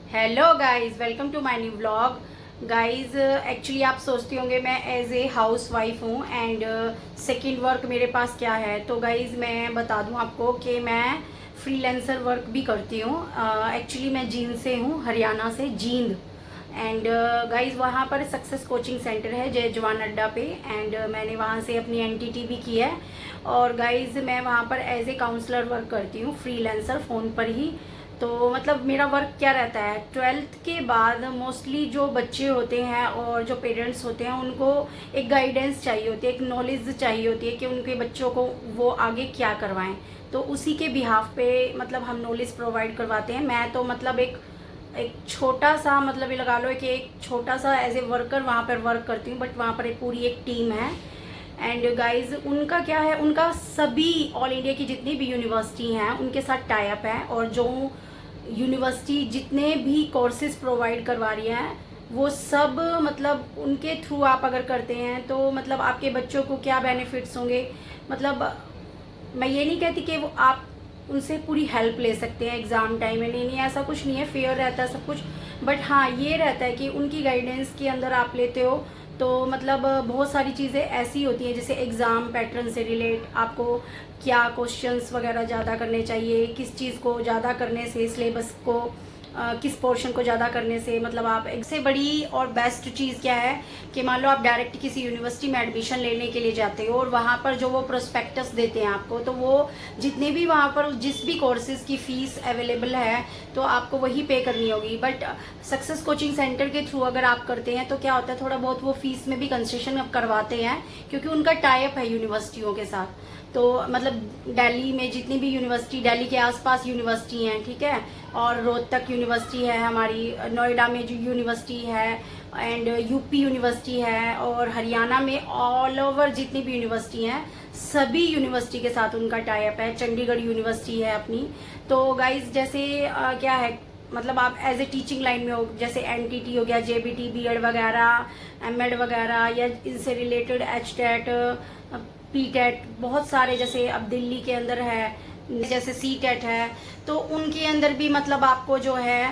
Hello guys, welcome to my new vlog. Guys, actually आप सोचते होंगे मैं एज ए हाउस वाइफ हूँ एंड सेकंड वर्क मेरे पास क्या है। तो गाइस मैं बता दूँ आपको कि मैं फ्रीलांसर वर्क भी करती हूँ। एक्चुअली मैं जींद से हूँ, हरियाणा से, जींद। एंड गाइस वहाँ पर सक्सेस कोचिंग सेंटर है जय जवान अड्डा पे, एंड मैंने वहाँ से अपनी एनटीटी भी की है। और गाइस मैं वहाँ पर एज ए काउंसलर वर्क करती हूँ, फ्रीलांसर फ़ोन पर ही। तो मतलब मेरा वर्क क्या रहता है, 12th के बाद मोस्टली जो बच्चे होते हैं और जो पेरेंट्स होते हैं उनको एक गाइडेंस चाहिए होती है, एक नॉलेज चाहिए होती है कि उनके बच्चों को वो आगे क्या करवाएं। तो उसी के बिहाफ पे मतलब हम नॉलेज प्रोवाइड करवाते हैं। मैं तो मतलब एक एक छोटा सा मतलब ये लगा लो कि एक छोटा सा एज ए वर्कर वहाँ पर वर्क करती हूँ, बट वहाँ पर एक पूरी एक टीम है। एंड गाइज उनका क्या है, उनका सभी ऑल इंडिया की जितनी भी यूनिवर्सिटी हैं उनके साथ टाई अप है, और जो यूनिवर्सिटी जितने भी कोर्सेज प्रोवाइड करवा रही हैं वो सब मतलब उनके थ्रू आप अगर करते हैं तो मतलब आपके बच्चों को क्या बेनिफिट्स होंगे। मतलब मैं ये नहीं कहती कि वो आप उनसे पूरी हेल्प ले सकते हैं एग्ज़ाम टाइम में, नहीं नहीं ऐसा कुछ नहीं है, फेयर रहता है सब कुछ। बट हाँ ये रहता है कि उनकी गाइडेंस के अंदर आप लेते हो तो मतलब बहुत सारी चीज़ें ऐसी होती हैं, जैसे एग्ज़ाम पैटर्न से रिलेट आपको क्या क्वेश्चंस वगैरह ज़्यादा करने चाहिए, किस चीज़ को ज़्यादा करने से, सिलेबस को किस पोर्शन को ज़्यादा करने से मतलब आप। एक से बड़ी और बेस्ट चीज़ क्या है कि मान लो आप डायरेक्ट किसी यूनिवर्सिटी में एडमिशन लेने के लिए जाते हो और वहाँ पर जो वो प्रोस्पेक्टस देते हैं आपको, तो वो जितने भी वहाँ पर जिस भी कोर्सेज की फ़ीस अवेलेबल है तो आपको वही पे करनी होगी। बट सक्सेस कोचिंग सेंटर के थ्रू अगर आप करते हैं तो क्या होता है, थोड़ा बहुत वो फीस में भी कंसेशन करवाते हैं क्योंकि उनका टाई अप है यूनिवर्सिटियों के साथ। तो मतलब दिल्ली में जितनी भी यूनिवर्सिटी, दिल्ली के आसपास यूनिवर्सिटी हैं, ठीक है, और रोहतक यूनिवर्सिटी है हमारी, नोएडा में जो यूनिवर्सिटी है, एंड यूपी यूनिवर्सिटी है, और हरियाणा में ऑल ओवर जितनी भी यूनिवर्सिटी हैं सभी यूनिवर्सिटी के साथ उनका टाई अप है। चंडीगढ़ यूनिवर्सिटी है अपनी। तो गाइज जैसे क्या है, मतलब आप एज ए टीचिंग लाइन में हो, जैसे एनटीटी हो गया, जेबीटी, बीएड वगैरह, एमएड वगैरह, या इनसे रिलेटेड एचटेट, पीटेट, बहुत सारे, जैसे अब दिल्ली के अंदर है जैसे सीटेट है, तो उनके अंदर भी मतलब आपको जो है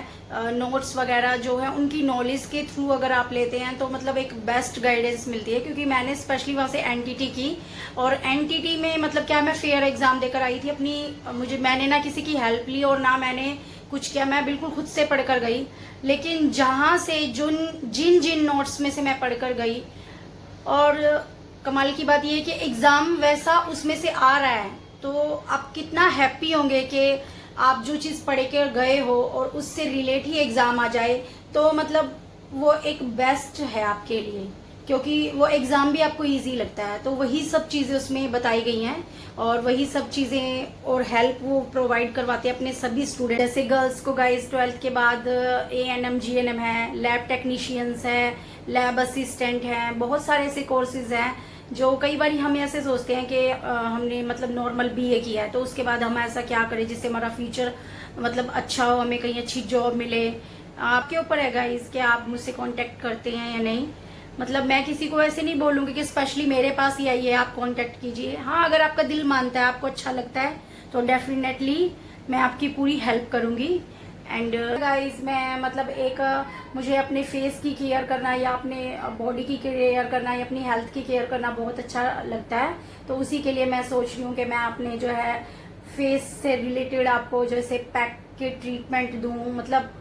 नोट्स वगैरह जो है उनकी नॉलेज के थ्रू अगर आप लेते हैं तो मतलब एक बेस्ट गाइडेंस मिलती है। क्योंकि मैंने स्पेशली वहाँ से एनटीटी की, और एनटीटी में मतलब क्या, मैं फेयर एग्जाम देकर आई थी अपनी, मैंने ना किसी की हेल्प ली और ना मैंने कुछ किया, मैं बिल्कुल खुद से पढ़कर गई। लेकिन जहाँ से जिन जिन नोट्स में से मैं पढ़कर गई, और कमाल की बात यह है कि एग्ज़ाम वैसा उसमें से आ रहा है, तो आप कितना हैप्पी होंगे कि आप जो चीज़ पढ़ के गए हो और उससे रिलेट ही एग्ज़ाम आ जाए। तो मतलब वो एक बेस्ट है आपके लिए, क्योंकि वो एग्ज़ाम भी आपको इजी लगता है। तो वही सब चीज़ें उसमें बताई गई हैं, और वही सब चीज़ें और हेल्प वो प्रोवाइड करवाते हैं अपने सभी स्टूडेंट। जैसे गर्ल्स को गाइस 12th के बाद एएनएम जीएनएम है, लैब टेक्नीशियंस है, लैब असिस्टेंट हैं, बहुत सारे ऐसे कोर्सेज हैं जो कई बार हम ऐसे सोचते हैं कि हमने मतलब नॉर्मल बीए किया है तो उसके बाद हम ऐसा क्या करें जिससे हमारा फ्यूचर मतलब अच्छा हो, हमें कहीं अच्छी जॉब मिले। आपके ऊपर है गाइस कि आप मुझसे कांटेक्ट करते हैं या नहीं। मतलब मैं किसी को ऐसे नहीं बोलूँगी कि स्पेशली मेरे पास ही आइए आप कांटेक्ट कीजिए। हाँ, अगर आपका दिल मानता है, आपको अच्छा लगता है तो डेफिनेटली मैं आपकी पूरी हेल्प करूँगी। एंड गाइस मैं मतलब एक मुझे अपने फेस की केयर करना या अपने बॉडी की केयर करना या अपनी हेल्थ की केयर करना बहुत अच्छा लगता है। तो उसी के लिए मैं सोच रही हूँ कि मैं अपने जो है फेस से रिलेटेड आपको जैसे पैक के ट्रीटमेंट दूँ, मतलब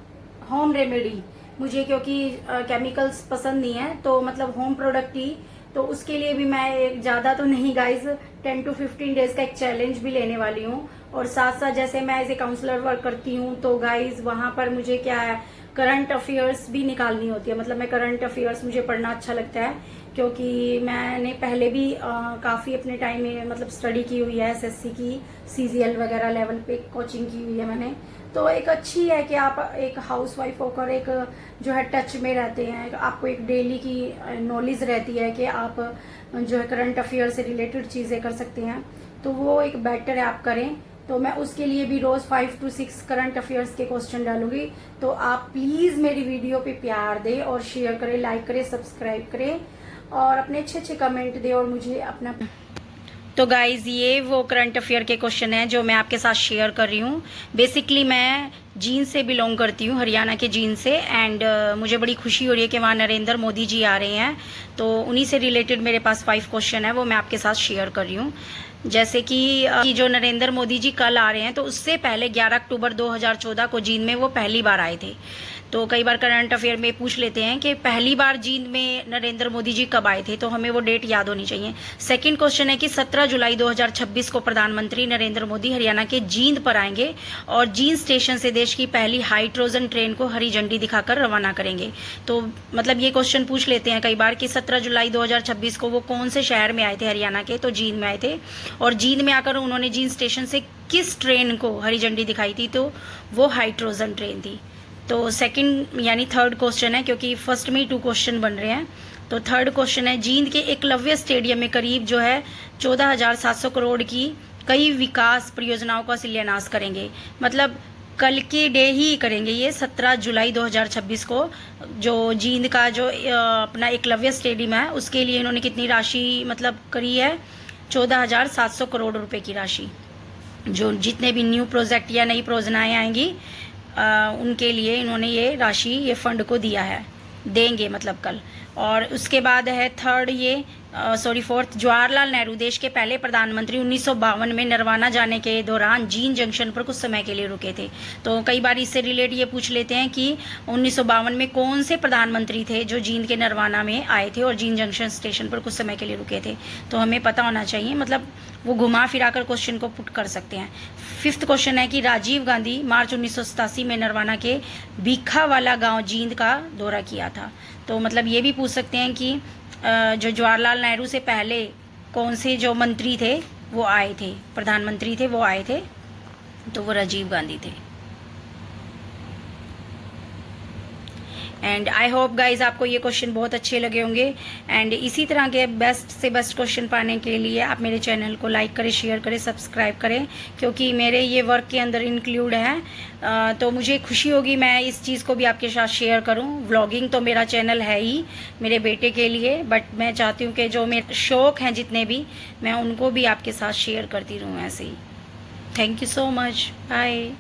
होम रेमेडी मुझे, क्योंकि केमिकल्स पसंद नहीं है, तो मतलब होम प्रोडक्ट ही। तो उसके लिए भी मैं एक ज़्यादा तो नहीं गाइज 10 to 15 डेज का एक चैलेंज भी लेने वाली हूँ। और साथ साथ जैसे मैं एज ए काउंसलर वर्क करती हूँ तो गाइज वहाँ पर मुझे क्या है, करंट अफेयर्स भी निकालनी होती है। मतलब मैं करंट अफेयर्स मुझे पढ़ना अच्छा लगता है, क्योंकि मैंने पहले भी काफ़ी अपने टाइम में मतलब स्टडी की हुई है, एसएससी की, सीजीएल वगैरह लेवल पे कोचिंग की हुई है मैंने। तो एक अच्छी है कि आप एक हाउसवाइफ होकर एक जो है टच में रहते हैं, आपको एक डेली की नॉलेज रहती है कि आप जो है करंट अफेयर से रिलेटेड चीज़ें कर सकते हैं। तो वो एक बेटर है आप करें। तो मैं उसके लिए भी रोज़ 5 to 6 करंट अफेयर्स के क्वेश्चन डालूंगी। तो आप प्लीज़ मेरी वीडियो पे प्यार दें और शेयर करें, लाइक करें, सब्सक्राइब करें, और अपने अच्छे अच्छे कमेंट दें और मुझे अपना तो गाइज़ ये वो करंट अफेयर के क्वेश्चन हैं जो मैं आपके साथ शेयर कर रही हूँ। बेसिकली मैं जींद से बिलोंग करती हूँ, हरियाणा के जींद से। एंड मुझे बड़ी खुशी हो रही है कि वहाँ नरेंद्र मोदी जी आ रहे हैं, तो उन्हीं से रिलेटेड मेरे पास 5 क्वेश्चन है, वो मैं आपके साथ शेयर कर रही हूँ। जैसे कि जो नरेंद्र मोदी जी कल आ रहे हैं, तो उससे पहले 11 अक्टूबर 2014 को जींद में वो पहली बार आए थे। तो कई बार करंट अफेयर में पूछ लेते हैं कि पहली बार जींद में नरेंद्र मोदी जी कब आए थे, तो हमें वो डेट याद होनी चाहिए। सेकंड क्वेश्चन है कि 17 जुलाई 2026 को प्रधानमंत्री नरेंद्र मोदी हरियाणा के जींद पर आएंगे और जींद स्टेशन से देश की पहली हाइड्रोजन ट्रेन को हरी झंडी दिखाकर रवाना करेंगे। तो मतलब ये क्वेश्चन पूछ लेते हैं कई बार कि 17 जुलाई 2026 को वो कौन से शहर में आए थे हरियाणा के, तो जींद में आए थे। और जींद में आकर उन्होंने जींद स्टेशन से किस ट्रेन को हरी झंडी दिखाई थी, तो वो हाइड्रोजन ट्रेन थी। तो सेकंड यानी थर्ड क्वेश्चन है, क्योंकि फर्स्ट में ही 2 क्वेश्चन बन रहे हैं। तो थर्ड क्वेश्चन है, जींद के एकलव्य स्टेडियम में करीब जो है 14,700 करोड़ की कई विकास परियोजनाओं का शिलान्यास करेंगे। मतलब कल के डे ही करेंगे ये, 17 जुलाई 2026 को जो जींद का जो अपना एकलव्य स्टेडियम है उसके लिए इन्होंने कितनी राशि मतलब करी है, 14,700 करोड़ रुपए की राशि। जो जितने भी न्यू प्रोजेक्ट या नई परियोजनाएँ आएंगी उनके लिए इन्होंने ये राशि, ये फंड को दिया है, देंगे मतलब कल। और उसके बाद है थर्ड ये फोर्थ, जवाहरलाल नेहरू देश के पहले प्रधानमंत्री 1952 में नरवाना जाने के दौरान जींद जंक्शन पर कुछ समय के लिए रुके थे। तो कई बार इससे रिलेट ये पूछ लेते हैं कि 1952 में कौन से प्रधानमंत्री थे जो जींद के नरवाना में आए थे और जींद जंक्शन स्टेशन पर कुछ समय के लिए रुके थे, तो हमें पता होना चाहिए। मतलब वो घुमा फिरा कर क्वेश्चन को पुट कर सकते हैं। फिफ्थ क्वेश्चन है कि राजीव गांधी मार्च 1987 में नरवाना के भीखावाला गाँव जींद का दौरा किया था। तो मतलब ये भी पूछ सकते हैं कि जो जवाहरलाल नेहरू से पहले कौन से जो मंत्री थे वो आए थे, प्रधानमंत्री थे वो आए थे, तो वो राजीव गांधी थे। एंड आई होप गाइज आपको ये क्वेश्चन बहुत अच्छे लगे होंगे। एंड इसी तरह के बेस्ट से बेस्ट क्वेश्चन पाने के लिए आप मेरे चैनल को लाइक करें, शेयर करें, सब्सक्राइब करें, क्योंकि मेरे ये वर्क के अंदर इंक्लूड है। तो मुझे खुशी होगी मैं इस चीज़ को भी आपके साथ शेयर करूं। व्लॉगिंग तो मेरा चैनल है ही मेरे बेटे के लिए, बट मैं चाहती हूँ कि जो मेरे शौक़ हैं जितने भी, मैं उनको भी आपके साथ शेयर करती रहूँ ऐसे ही। Thank you so much, bye.